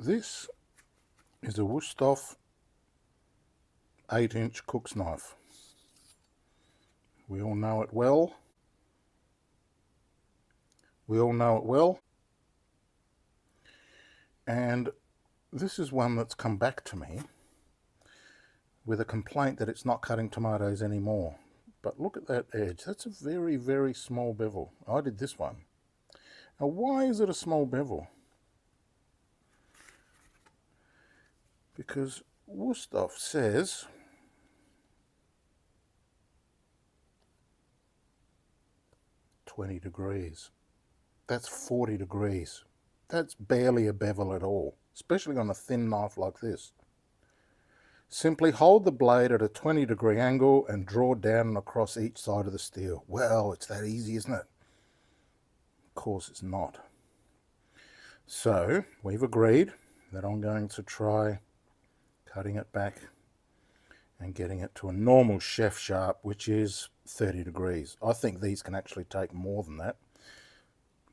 This is a Wusthof 8-inch cook's knife. We all know it well. And this is one that's come back to me with a complaint that it's not cutting tomatoes anymore. But look at that edge. That's a very, very small bevel. I did this one. Now, why is it a small bevel? Because Wusthof says "20 degrees. That's 40 degrees. That's barely a bevel at all, especially on a thin knife like this. Simply hold the blade at a 20-degree angle and draw down and across each side of the steel. Well, it's that easy, isn't it? Of course it's not. So we've agreed that I'm going to try cutting it back and getting it to a normal chef sharp, which is 30 degrees. I think these can actually take more than that,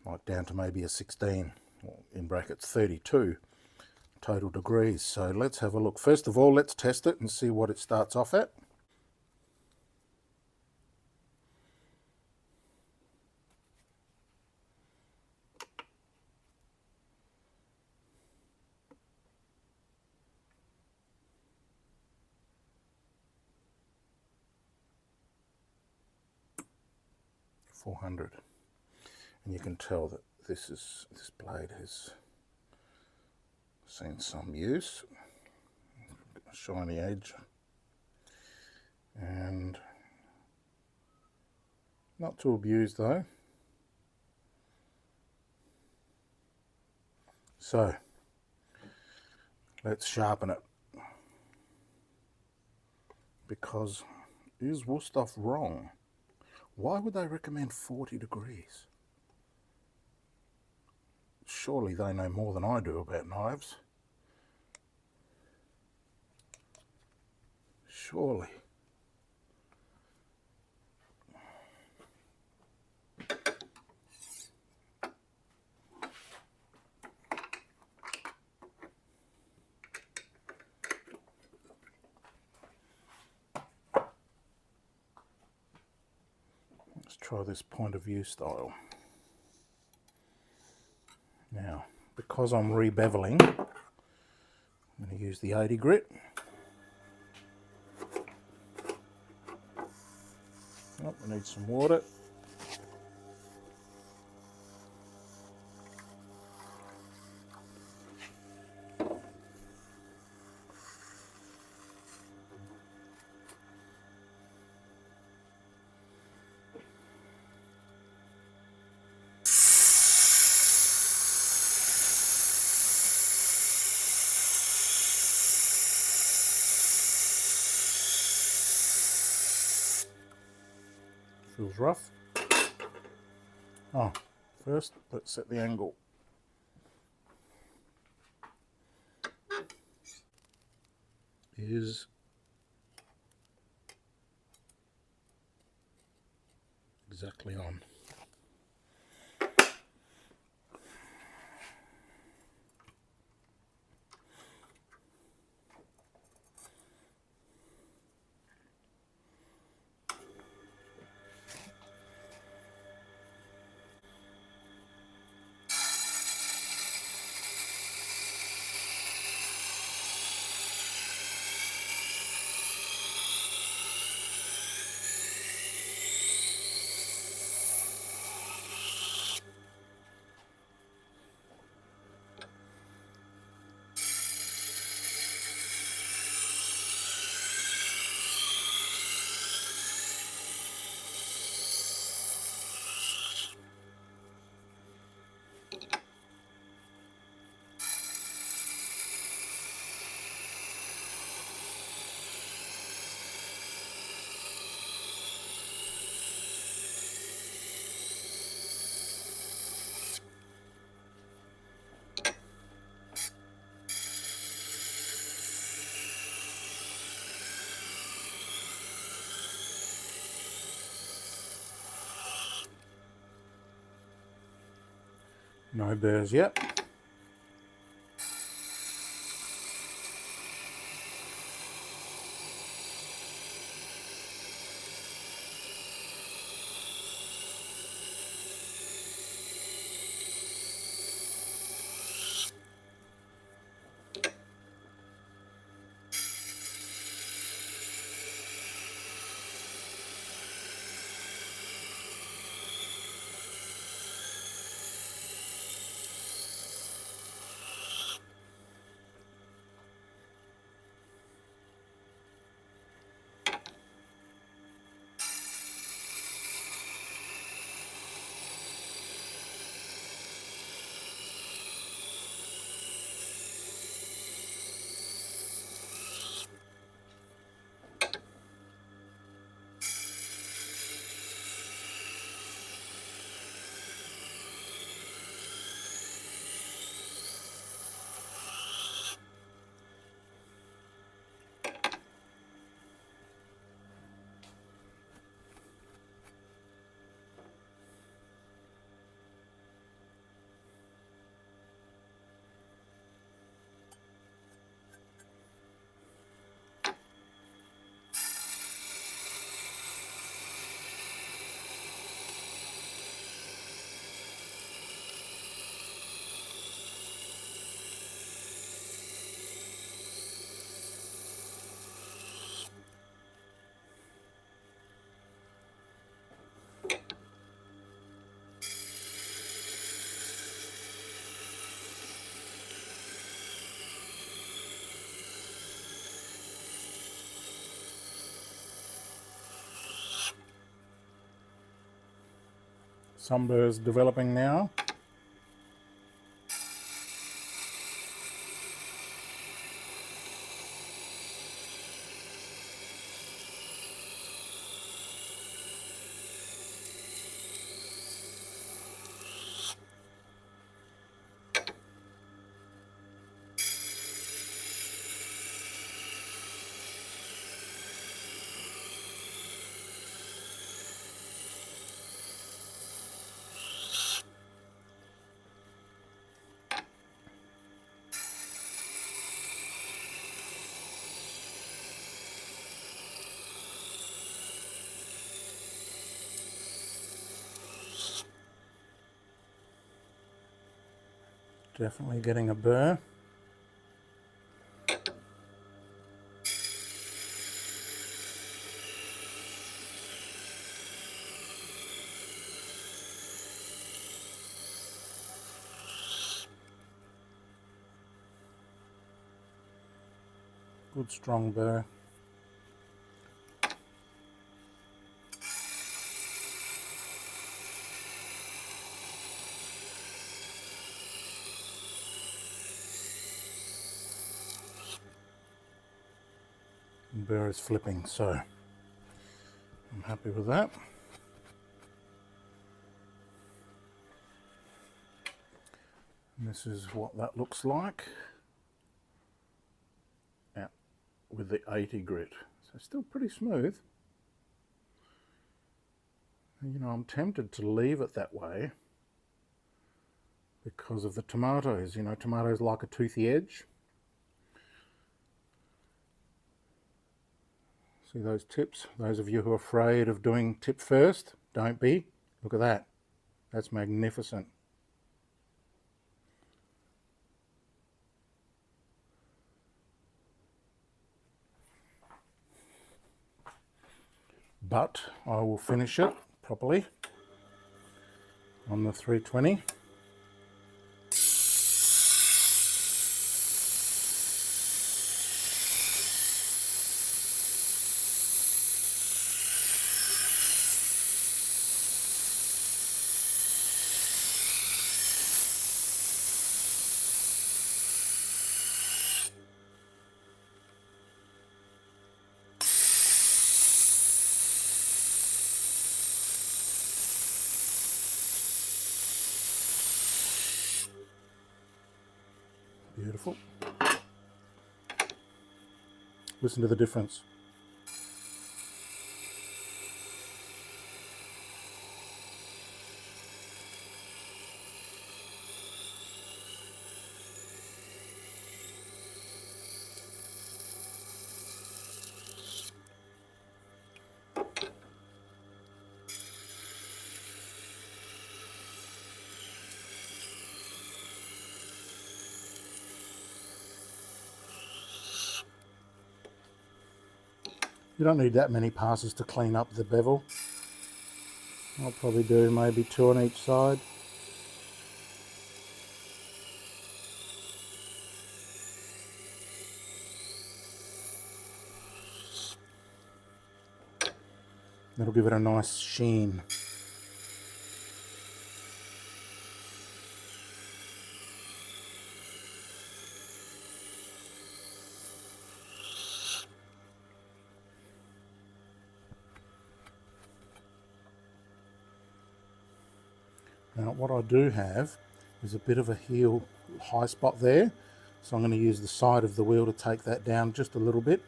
like down to maybe a 16, or in brackets 32 total degrees. So let's have a look. First of all, let's test it and see what it starts off at. .400, and you can tell that this blade has seen some use. A shiny edge, and not too abused though. So let's sharpen it, because is Wusthof wrong? Why would they recommend 40 degrees? Surely they know more than I do about knives. Surely. Let's try this point of view style. Now, because I'm rebeveling, I'm going to use the 80 grit. Oh, I need some water. Feels rough. Oh, first let's set the angle. Is exactly on. No burrs yet. Some burrs developing now. Definitely getting a burr. Good strong burr. Burr is flipping, so I'm happy with that. And this is what that looks like with the 80 grit. So still pretty smooth. You know, I'm tempted to leave it that way because of the tomatoes. You know, tomatoes like a toothy edge. See those tips? Those of you who are afraid of doing tip first, don't be. Look at that. That's magnificent. But I will finish it properly on the 320. Beautiful. Listen to the difference. You don't need that many passes to clean up the bevel. I'll probably do maybe 2 on each side. That'll give it a nice sheen. Now what I do have is a bit of a heel high spot there, so I'm going to use the side of the wheel to take that down just a little bit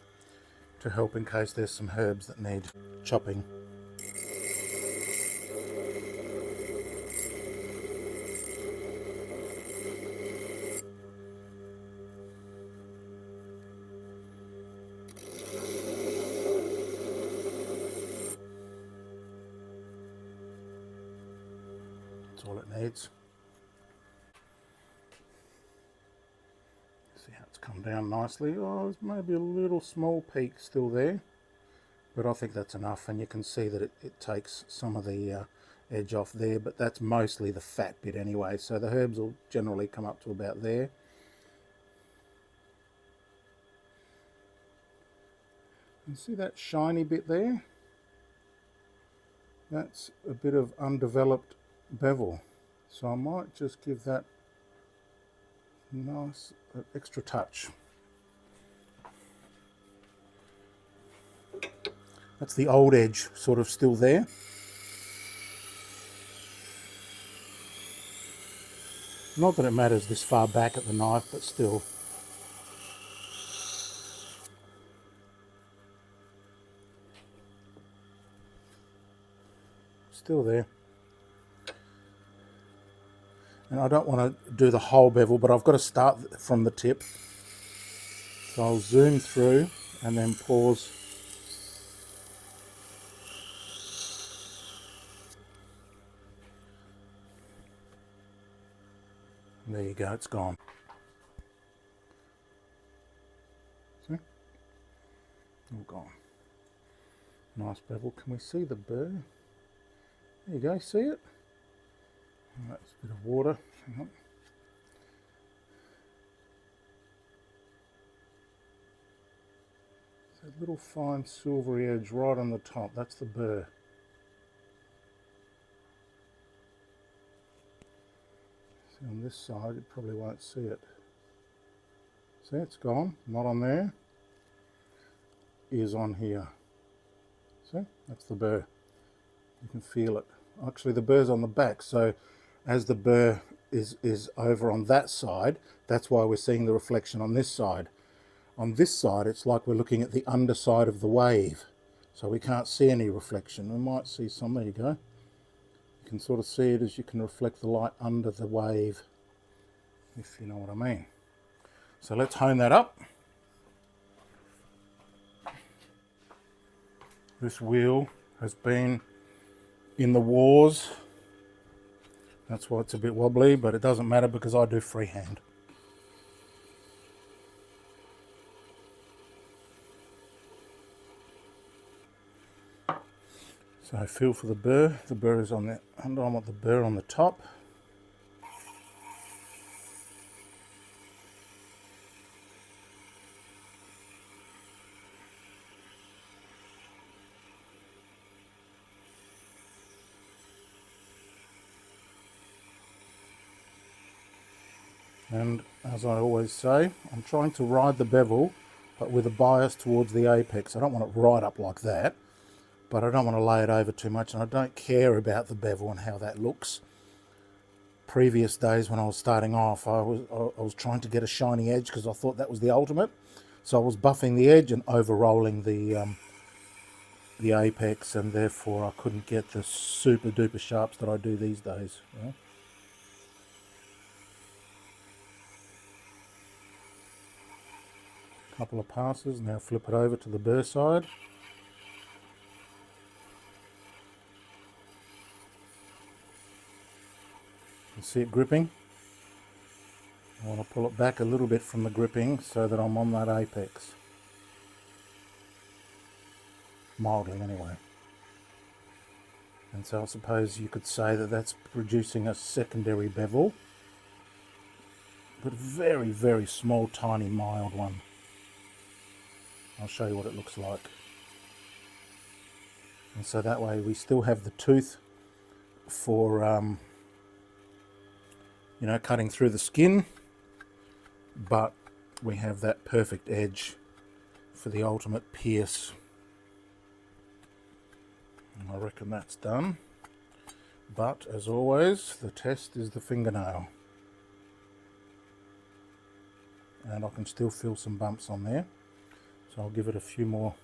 to help in case there's some herbs that need chopping. That's all it needs. See how it's come down nicely. Oh, there's maybe a little small peak still there, but I think that's enough, and you can see that it takes some of the edge off there, but that's mostly the fat bit anyway, so the herbs will generally come up to about there. You see that shiny bit there? That's a bit of undeveloped bevel. So I might just give that nice extra touch. That's the old edge sort of still there. Not that it matters this far back at the knife, but still. Still there. And I don't want to do the whole bevel, but I've got to start from the tip. So I'll zoom through and then pause. And there you go, it's gone. See? All gone. Nice bevel. Can we see the burr? There you go, see it? That's a bit of water. Hang on. That little fine silvery edge right on the top, that's the burr. See, on this side you probably won't see it. See, it's gone, not on there, is on here. See, that's the burr. You can feel it. Actually the burr's on the back, so as the burr is over on that side, that's why we're seeing the reflection on this side. On this side, it's like we're looking at the underside of the wave, so we can't see any reflection. We might see some, there you go. You can sort of see it as you can reflect the light under the wave, if you know what I mean. So let's hone that up. This wheel has been in the wars. That's why it's a bit wobbly, but it doesn't matter because I do freehand. So I feel for the burr. The burr is on the under. I want the burr on the top. And as I always say, I'm trying to ride the bevel, but with a bias towards the apex. I don't want it right up like that, but I don't want to lay it over too much, and I don't care about the bevel and how that looks. Previous days when I was starting off, I was trying to get a shiny edge because I thought that was the ultimate. So I was buffing the edge and over-rolling the apex, and therefore I couldn't get the super duper sharps that I do these days. Right? Couple of passes, now flip it over to the burr side. You see it gripping? I want to pull it back a little bit from the gripping so that I'm on that apex. Mildly anyway. And so I suppose you could say that that's producing a secondary bevel, but a very, very small, tiny, mild one. I'll show you what it looks like. And so that way we still have the tooth for, you know, cutting through the skin, but we have that perfect edge for the ultimate pierce. And I reckon that's done. But as always, the test is the fingernail. And I can still feel some bumps on there. So I'll give it a few more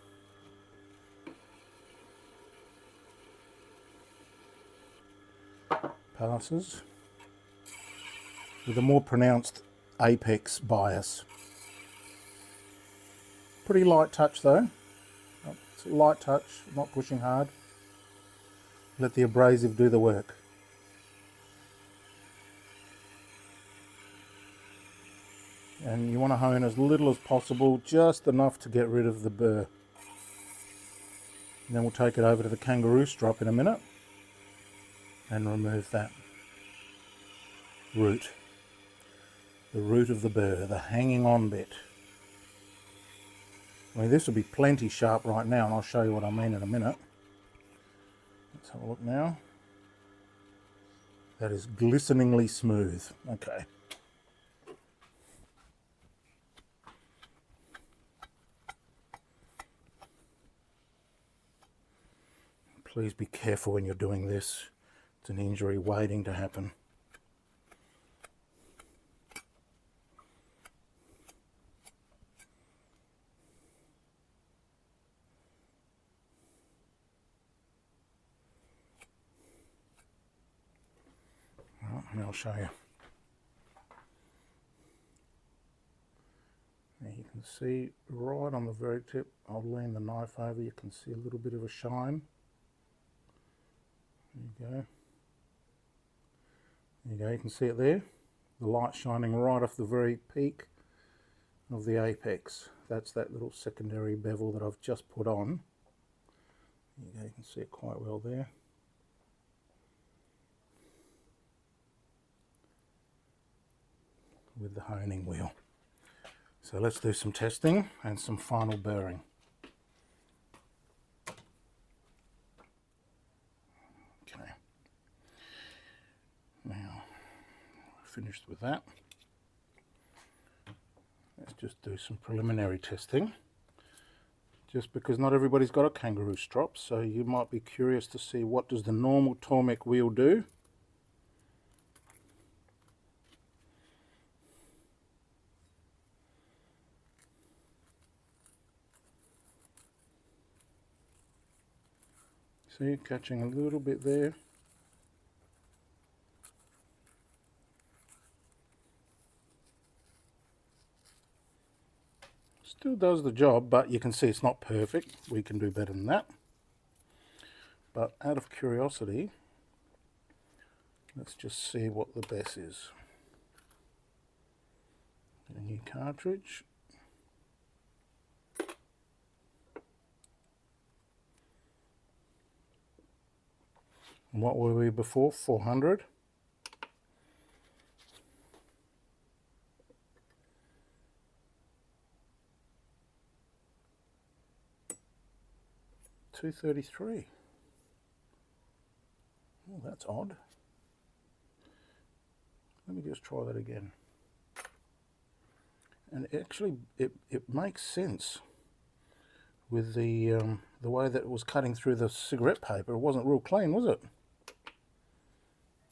passes with a more pronounced apex bias. Pretty light touch though. It's a light touch, not pushing hard. Let the abrasive do the work. And you want to hone as little as possible, just enough to get rid of the burr. And then we'll take it over to the kangaroo strop in a minute and remove that root. The root of the burr, the hanging on bit. I mean, this will be plenty sharp right now, and I'll show you what I mean in a minute. Let's have a look now. That is glisteningly smooth. Okay. Please be careful when you're doing this. It's an injury waiting to happen. Right, and I'll show you. Now you can see right on the very tip, I'll lean the knife over, you can see a little bit of a shine. There you go. There you go, you can see it there. The light shining right off the very peak of the apex. That's that little secondary bevel that I've just put on. There you go, you can see it quite well there. With the honing wheel. So let's do some testing and some final burring. Okay. Now, finished with that. Let's just do some preliminary testing. Just because not everybody's got a kangaroo strop, so you might be curious to see what does the normal Tormek wheel do. See, catching a little bit there. Still does the job, but you can see it's not perfect. We can do better than that. But out of curiosity, let's just see what the best is. Get a new cartridge. And what were we before? 400. $233. Oh, that's odd. Let me just try that again. And actually, it makes sense with the way that it was cutting through the cigarette paper. It wasn't real clean, was it?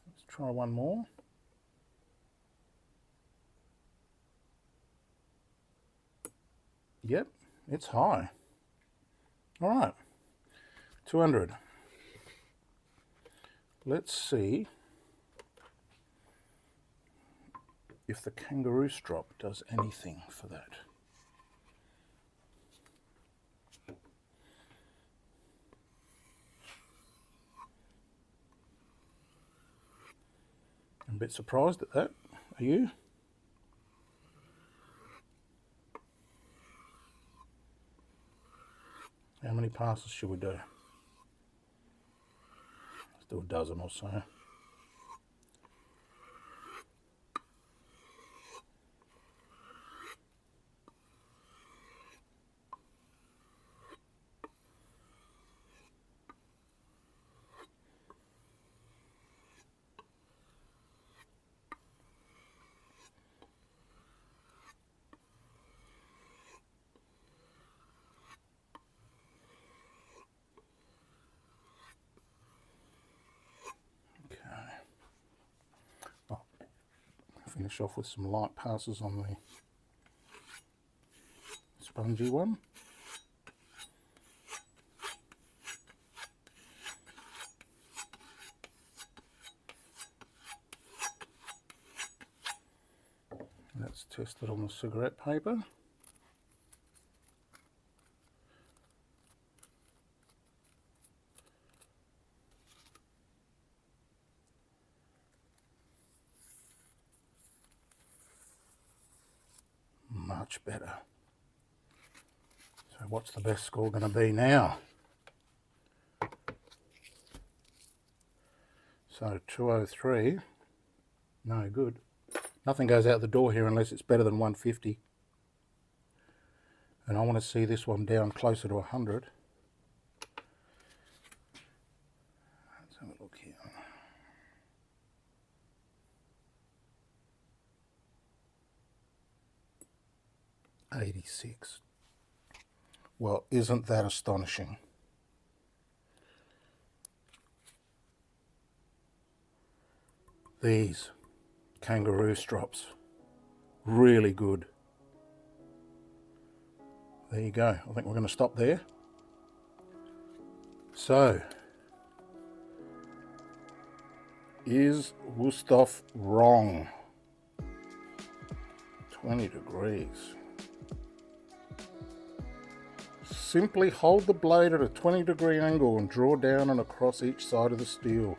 Let's try one more. Yep, it's high. All right, 200. Let's see if the kangaroo strop does anything for that. I'm a bit surprised at that. Are you? How many passes should we do? Let's do a dozen or so. Finish off with some light passes on the spongy one. Let's test it on the cigarette paper. Much better. So what's the best score going to be now? So 203, no good. Nothing goes out the door here unless it's better than 150. And I want to see this one down closer to 100. Let's have a look here. 86. Well, isn't that astonishing? These kangaroo strops, really good. There you go. I think we're going to stop there. So, is Wusthof wrong? 20 degrees. Simply hold the blade at a 20-degree angle and draw down and across each side of the steel.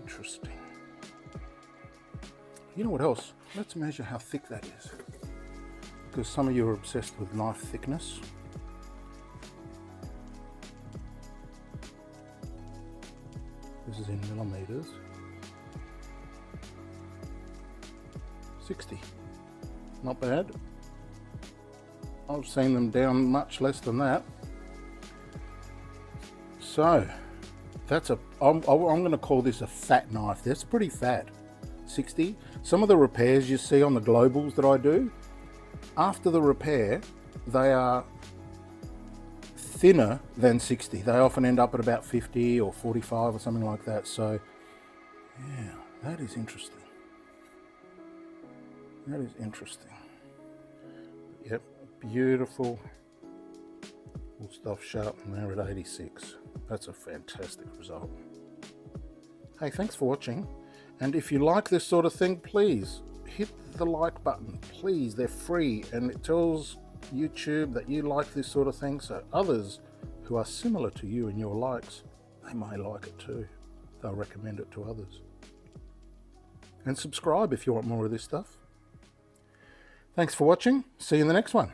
Interesting. You know what else? Let's measure how thick that is. Because some of you are obsessed with knife thickness. This is in millimeters. 60. Not bad. I've seen them down much less than that. So that's I'm going to call this a fat knife. That's pretty fat. 60. Some of the repairs you see on the globals that I do, after the repair, they are thinner than 60. They often end up at about 50 or 45 or something like that. So yeah, that is interesting. That is interesting. Yep, beautiful Wusthof sharpen there at 86. That's a fantastic result. Hey, thanks for watching. And if you like this sort of thing, please hit the like button. Please, they're free and it tells YouTube that you like this sort of thing, so others who are similar to you in your likes, they may like it too. They'll recommend it to others. And subscribe if you want more of this stuff. Thanks for watching. See you in the next one.